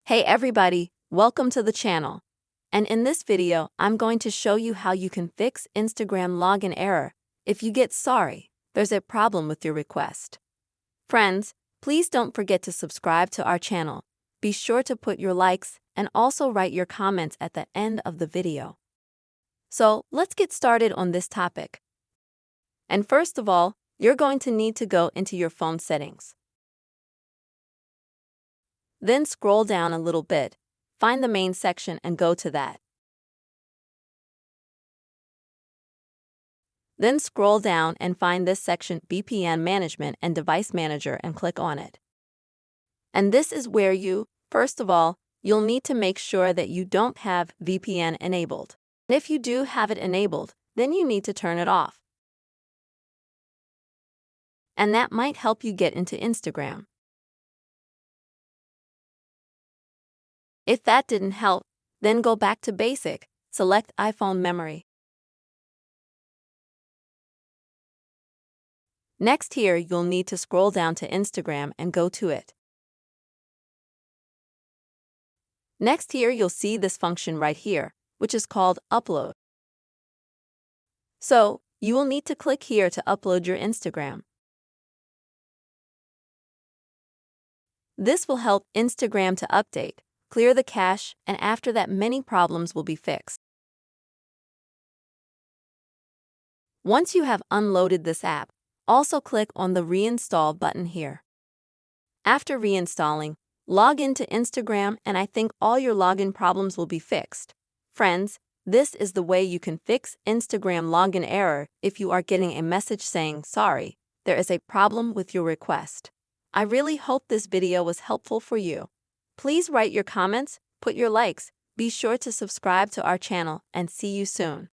Hey everybody, welcome to the channel. And in this video, I'm going to show you how you can fix Instagram login error. If you get sorry, there's a problem with your request. Friends, please don't forget to subscribe to our channel. Be sure to put your likes and also write your comments at the end of the video. So let's get started on this topic. And first of all, you're going to need to go into your phone settings. Then scroll down a little bit, find the main section and go to that. Then scroll down and find this section VPN Management and Device Manager and click on it. And this is where first of all, you'll need to make sure that you don't have VPN enabled. And if you do have it enabled, then you need to turn it off. And that might help you get into Instagram. If that didn't help, then go back to basic, select iPhone memory. Next here, you'll need to scroll down to Instagram and go to it. Next here, you'll see this function right here, which is called Upload. So, you will need to click here to upload your Instagram. This will help Instagram to update, clear the cache, and after that many problems will be fixed. Once you have unloaded this app, also click on the Reinstall button here. After reinstalling, log into Instagram and I think all your login problems will be fixed. Friends, this is the way you can fix Instagram login error if you are getting a message saying, sorry, there is a problem with your request. I really hope this video was helpful for you. Please write your comments, put your likes, be sure to subscribe to our channel, and see you soon.